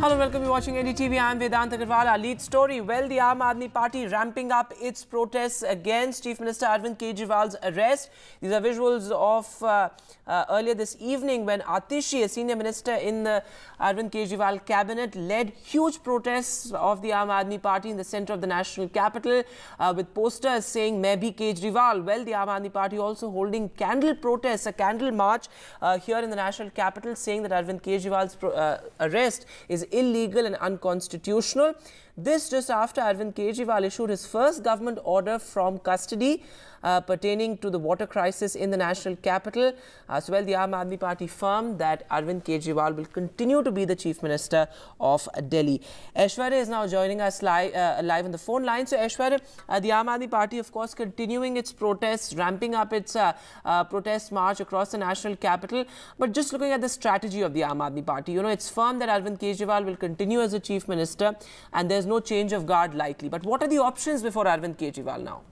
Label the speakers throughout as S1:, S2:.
S1: Hello, welcome. You're watching NDTV. I'm Vedant Agarwal. Our lead story. Well, the Aam Aadmi Party ramping up its protests against Chief Minister Arvind Kejriwal's arrest. These are visuals of earlier this evening when Atishi, a senior minister in the Arvind Kejriwal cabinet, led huge protests of the Aam Aadmi Party in the centre of the national capital with posters saying "Main bhi Kejriwal." Well, the Aam Aadmi Party also holding candle protests, a candle march here in the national capital, saying that Arvind Kejriwal's arrest is illegal and unconstitutional. This just after Arvind Kejriwal issued his first government order from custody pertaining to the water crisis in the national capital. So, well, the Aam Aadmi Party firm that Arvind Kejriwal will continue to be the Chief Minister of Delhi. Aishwarya is now joining us live on the phone line. So, Aishwarya, the Aam Aadmi Party, of course, continuing its protests, ramping up its protest march across the national capital. But just looking at the strategy of the Aam Aadmi Party, you know, it's firm that Arvind Kejriwal will continue as the Chief Minister and there's no change of guard likely. But what are the options before Arvind Kejriwal now?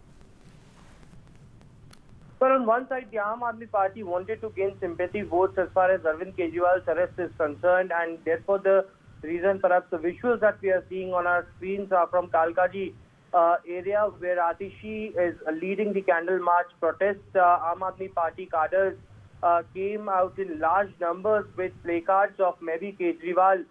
S2: Well, on one side, the Aam Aadmi Party wanted to gain sympathy votes as far as Arvind Kejriwal's arrest is concerned, and therefore the reason, perhaps the visuals that we are seeing on our screens are from Kalkaji area, where Atishi is leading the candle march protest. Aam Aadmi Party cadres came out in large numbers with placards of "Main bhi Kejriwal"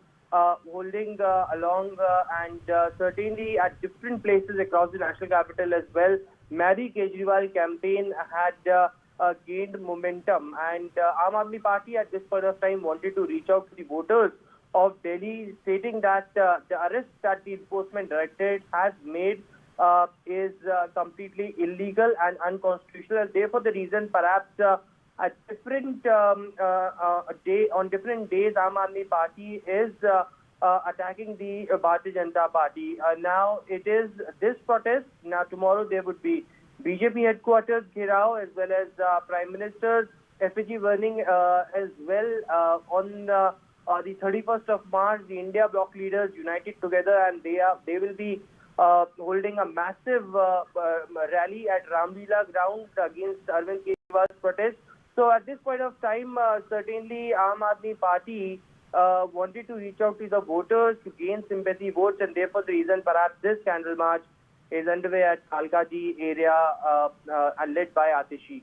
S2: holding along and certainly at different places across the national capital as well. "Main bhi Kejriwal" campaign had gained momentum, and Aam Aadmi Party at this point of time wanted to reach out to the voters of Delhi, stating that the arrest that the Enforcement Directorate has made is completely illegal and unconstitutional. Therefore, the reason perhaps at different on different days, Aam Aadmi Party is attacking the Bharatiya Janata Party. Now it is this protest. Now tomorrow there would be BJP headquarters Ghirao, as well as Prime Minister's effigy burning as well on the 31st of March. The India bloc leaders united together, and they will be holding a massive rally at Ramlila ground against Arvind Kejriwal's protest. So at this point of time, certainly Aam Aadmi Party wanted to reach out to the voters to gain sympathy votes, and therefore the reason perhaps this candle march is underway at Kalkaji area and led by Atishi.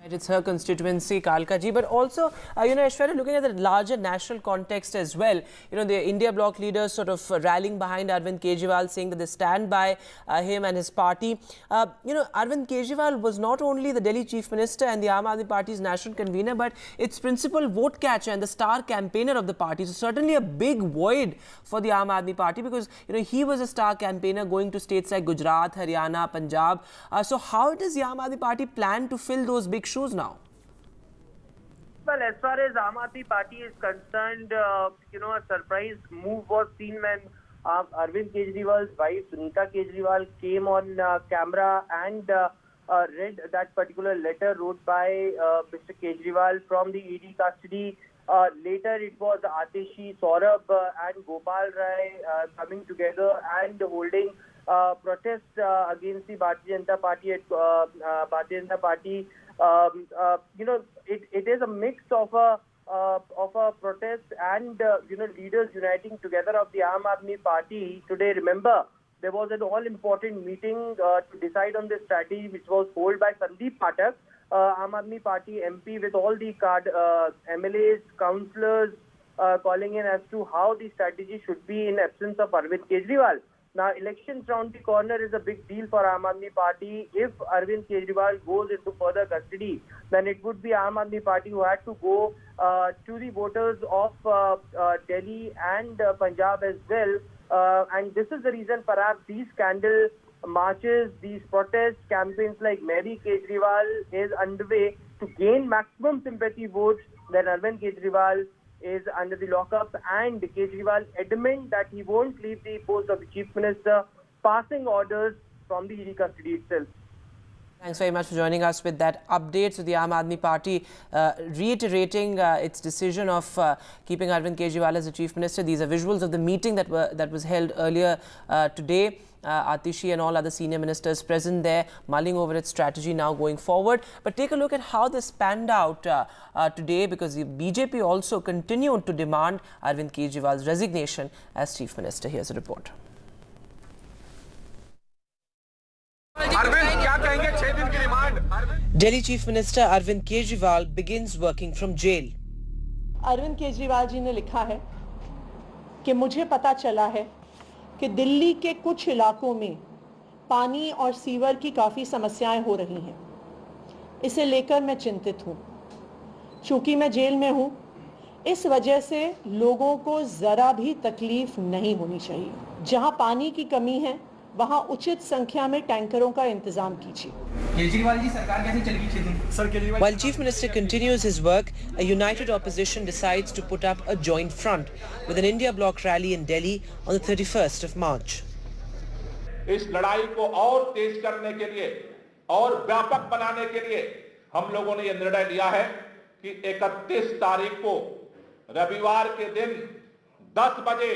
S1: It's her constituency, Kalkaji, but also, you know, Aishwarya, looking at the larger national context as well, you know, the India bloc leaders sort of rallying behind Arvind Kejriwal, saying that they stand by him and his party. You know, Arvind Kejriwal was not only the Delhi Chief Minister and the Aam Aadmi Party's national convener, but its principal vote catcher and the star campaigner of the party. So certainly a big void for the Aam Aadmi Party, because, you know, he was a star campaigner going to states like Gujarat, Haryana, Punjab. So how does the Aam Aadmi Party plan to fill those big shoes now?
S2: Well, as far as Aam Aadmi Party is concerned, you know, a surprise move was seen when Arvind Kejriwal's wife, Sunita Kejriwal, came on camera and read that particular letter wrote by Mr. Kejriwal from the ED custody. Later, it was Atishi, Saurabh and Gopal Rai coming together and holding protests against the Bharatiya Janata Party. You know, it is a mix of a protest and you know, leaders uniting together of the Aam Aadmi Party. Today, remember, there was an all-important meeting to decide on this strategy, which was held by Sandeep Pathak, Aam Aadmi Party MP, with all the MLAs, councillors calling in as to how the strategy should be in absence of Arvind Kejriwal. Now, elections round the corner is a big deal for Aam Aadmi Party. If Arvind Kejriwal goes into further custody, then it would be Aam Aadmi Party who had to go to the voters of Delhi and Punjab as well. And this is the reason perhaps these candle marches, these protest campaigns like "Main bhi Kejriwal" is underway to gain maximum sympathy votes. Then Arvind Kejriwal is under the lockup, and Kejriwal adamant that he won't leave the post of the Chief Minister, passing orders from the ED custody itself.
S1: Thanks very much for joining us with that update. So the Aam Aadmi Party reiterating its decision of keeping Arvind Kejriwal as the Chief Minister. These are visuals of the meeting that was held earlier today. Atishi and all other senior ministers present there, mulling over its strategy now going forward. But take a look at how this panned out today, because the BJP also continued to demand Arvind Kejriwal's resignation as Chief Minister. Here's a report. Delhi Chief Minister Arvind Kejriwal begins working from jail.
S3: Arvind Kejriwal ji ने लिखा है कि मुझे पता चला है कि दिल्ली के कुछ इलाकों में पानी और सीवर की काफ़ी समस्याएं हो रही हैं। इसे लेकर मैं चिंतित हूँ। चूँकि मैं जेल में हूँ, इस वजह से लोगों को ज़रा भी तकलीफ नहीं होनी चाहिए। जहाँ पानी की कमी है, वहाँ उचित संख्या में टैंकरों का इंतजाम कीजिए।
S4: केजरीवाल जी सरकार कैसे चलेगी? Sir Kejriwal.
S1: While Chief Minister continues his work, a united opposition decides to put up a joint front with an India bloc rally in Delhi on the 31st of March.
S5: इस लड़ाई को और तेज करने के लिए और व्यापक बनाने के लिए हम लोगों ने यह निर्णय लिया है कि 31 तारीख को रविवार के दिन 10 बजे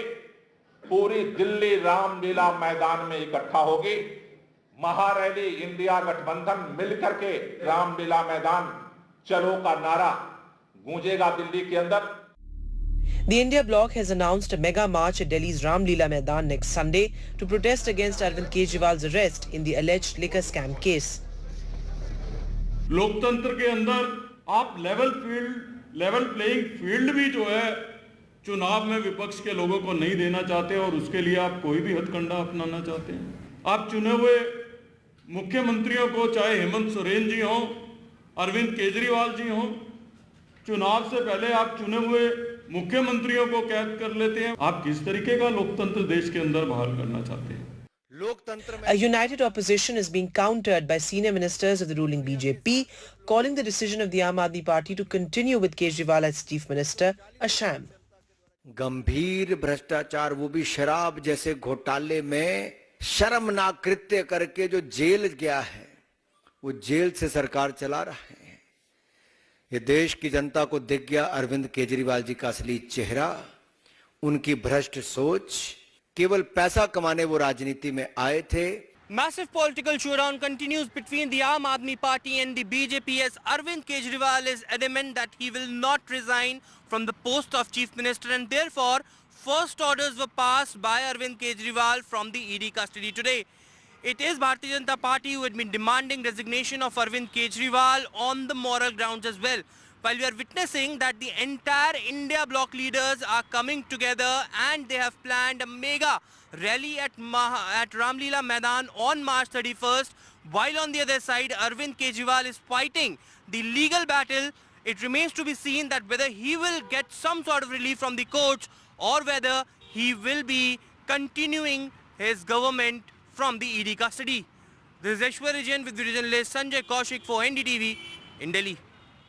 S5: पूरी दिल्ली रामलीला मैदान में इकट्ठा होगी। महारैली इंडिया गठबंधन मिलकर के रामलीला मैदान चलो का नारा गूंजेगा दिल्ली के अंदर।
S1: The India bloc has announced a mega march at Delhi's Ramleela Maidan next Sunday to protest against Arvind Kejriwal's arrest in the alleged liquor scam case.
S6: लोकतंत्र के अंदर आप लेवल प्लेइंग फील्ड भी जो है चुनाव में विपक्ष के लोगों को नहीं देना चाहते और उसके लिए आप कोई भी हथकंडा अपनाना चाहते हैं। आप चुने हुए मुख्यमंत्रियों को, चाहे हेमंत सोरेन जी हों, अरविंद केजरीवाल जी हों, चुनाव से पहले आप चुने हुए मुख्यमंत्रियों को कैद कर लेते हैं। आप किस तरीके का लोकतंत्र देश के अंदर बहाल करना चाहते हैं?
S1: A united opposition is being countered by senior ministers of the ruling BJP, calling the decision of the Aam Aadmi Party to continue with Kejriwal as Chief Minister a sham.
S7: गंभीर भ्रष्टाचार, वो भी शराब जैसे घोटाले में शर्मनाक कृत्य करके जो जेल गया है, वो जेल से सरकार चला रहा है। ये देश की जनता को दिख गया अरविंद केजरीवाल जी का असली चेहरा, उनकी भ्रष्ट सोच। केवल पैसा कमाने वो राजनीति में आए थे।
S8: Massive political showdown continues between the Aam Aadmi Party and the BJP as Arvind Kejriwal is adamant that he will not resign from the post of Chief Minister, and therefore first orders were passed by Arvind Kejriwal from the ED custody today. It is Bharatiya Janata Party who had been demanding resignation of Arvind Kejriwal on the moral grounds as well. While we are witnessing that the entire India bloc leaders are coming together and they have planned a mega rally at Ramleela Maidan on March 31st, while on the other side Arvind Kejriwal is fighting the legal battle. It remains to be seen that whether he will get some sort of relief from the courts or whether he will be continuing his government from the ED custody. This is Aishwarya Jain with video journalist Sanjay Kaushik for NDTV in Delhi.